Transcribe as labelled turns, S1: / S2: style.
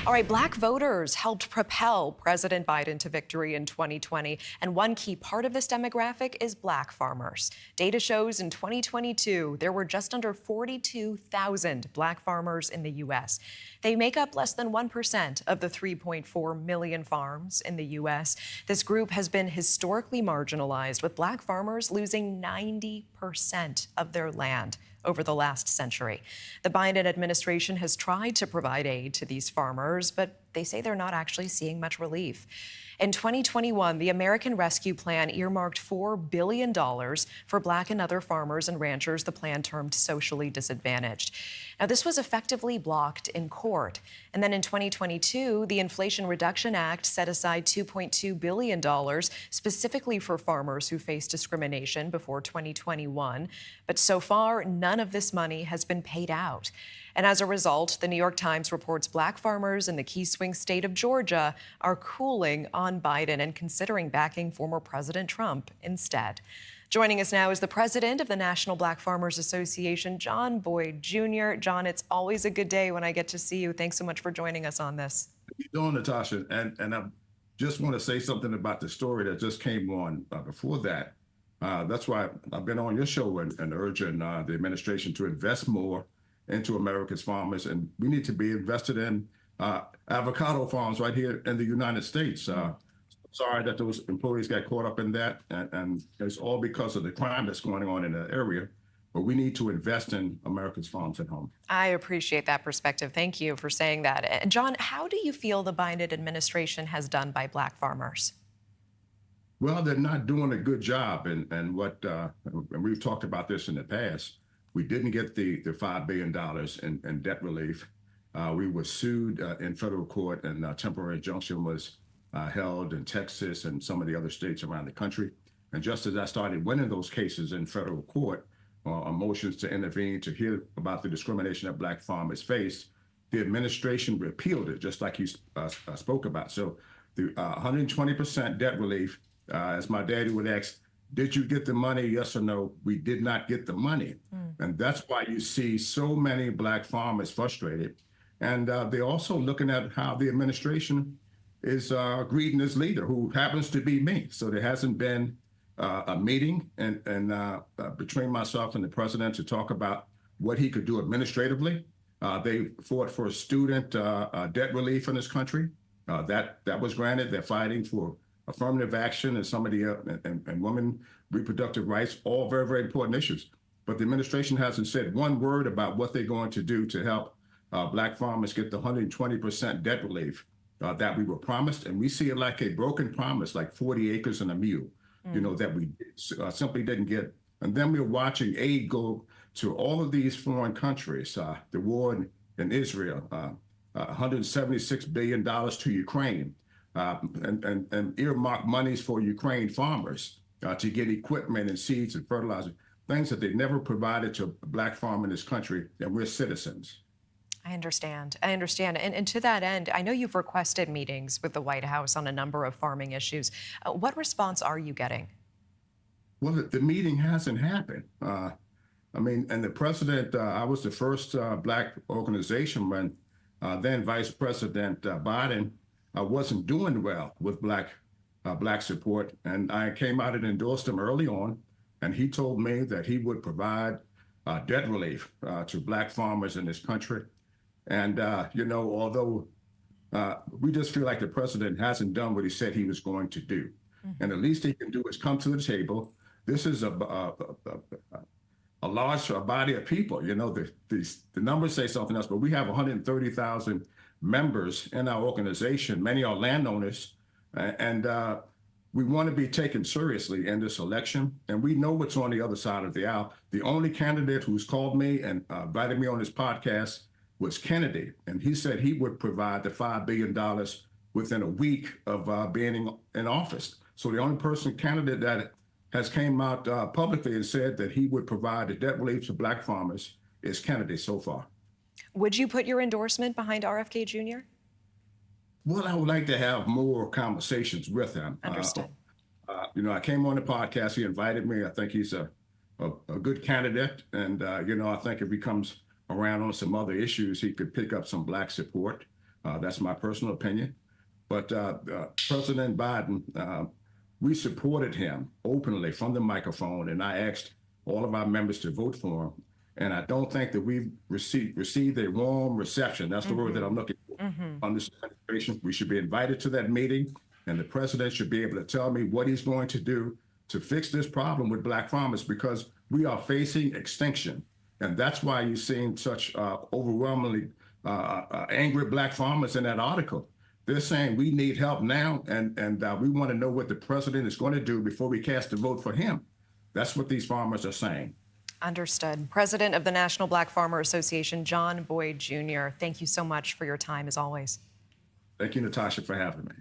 S1: All right, black voters helped propel President Biden to victory in 2020. And one key part of this demographic is black farmers. Data shows in 2022, there were just under 42,000 black farmers in the U.S. They make up less than 1% of the 3.4 million farms in the U.S. This group has been historically marginalized, with black farmers losing 90% of their land over the last century. The Biden administration has tried to provide aid to these farmers, but they say they're not actually seeing much relief. In 2021, the American Rescue Plan earmarked $4 billion for black and other farmers and ranchers the plan termed socially disadvantaged. Now, this was effectively blocked in court. And then in 2022, the Inflation Reduction Act set aside $2.2 billion specifically for farmers who face discrimination before 2021. But so far, none of this money has been paid out. And as a result, the New York Times reports black farmers in the key swing state of Georgia are cooling on Biden and considering backing former President Trump instead. Joining us now is the president of the National Black Farmers Association, John Boyd Jr. John, it's always a good day when I get to see you. Thanks so much for joining us on this.
S2: How you doing, Natasha? And I just want to say something about the story that just came on before that. That's why I've been on your show and urging the administration to invest more into America's farmers, and we need to be invested in avocado farms right here in the United States. Sorry that those employees got caught up in that, and it's all because of the crime that's going on in the area. But we need to invest in America's farms at home.
S1: I appreciate that perspective. Thank you for saying that. John, how do you feel the Biden administration has done by black farmers?
S2: Well, they're not doing a good job, and we've talked about this in the past. We didn't get the $5 billion in debt relief. We were sued in federal court, and a temporary injunction was held in Texas and some of the other states around the country. And just as I started winning those cases in federal court on motions to intervene to hear about the discrimination that black farmers face, the administration repealed it, just like you spoke about. So the 120% debt relief, as my daddy would ask, did you get the money? Yes or no? We did not get the money. And that's why you see so many black farmers frustrated. And they're also looking at how the administration is greeting this leader, who happens to be me. So there hasn't been a meeting between myself and the president to talk about what he could do administratively. They fought for student debt relief in this country. That was granted. They're fighting for affirmative action and some of the and women reproductive rights, all very, very important issues. But the administration hasn't said one word about what they're going to do to help black farmers get the 120% debt relief that we were promised. And we see it like a broken promise, like 40 acres and a mule, that we simply didn't get. And then we're watching aid go to all of these foreign countries, the war in Israel, $176 billion to Ukraine, and earmark monies for Ukraine farmers to get equipment and seeds and fertilizer, things that they never provided to a black farmer in this country, and we're citizens.
S1: I understand. And to that end, I know you've requested meetings with the White House on a number of farming issues. What response are you getting?
S2: Well, the meeting hasn't happened. And the president, I was the first black organization when then Vice President Biden wasn't doing well with black support. And I came out and endorsed him early on. And he told me that he would provide debt relief to black farmers in this country. And, although we just feel like the president hasn't done what he said he was going to do. And the least he can do is come to the table. This is a large body of people. The numbers say something else, but we have 130,000 members in our organization. Many are landowners, and we want to be taken seriously in this election. And we know what's on the other side of the aisle. The only candidate who's called me and invited me on his podcast was Kennedy. And he said he would provide the $5 billion within a week of being in office. So the only candidate that has came out publicly and said that he would provide the debt relief to black farmers is Kennedy so far.
S1: Would you put your endorsement behind RFK Jr.?
S2: Well, I would like to have more conversations with him.
S1: Understood.
S2: I came on the podcast. He invited me. I think he's a good candidate. And, I think if he comes around on some other issues, he could pick up some black support. That's my personal opinion. But President Biden, we supported him openly from the microphone, and I asked all of our members to vote for him. And I don't think that we've received a warm reception. That's the word that I'm looking for. On this administration, we should be invited to that meeting, and the president should be able to tell me what he's going to do to fix this problem with black farmers, because we are facing extinction. And that's why you're seeing such overwhelmingly angry black farmers in that article. They're saying we need help now, and we want to know what the president is going to do before we cast a vote for him. That's what these farmers are saying.
S1: Understood. President of the National Black Farmer Association, John Boyd Jr., thank you so much for your time, as always.
S2: Thank you, Natasha, for having me.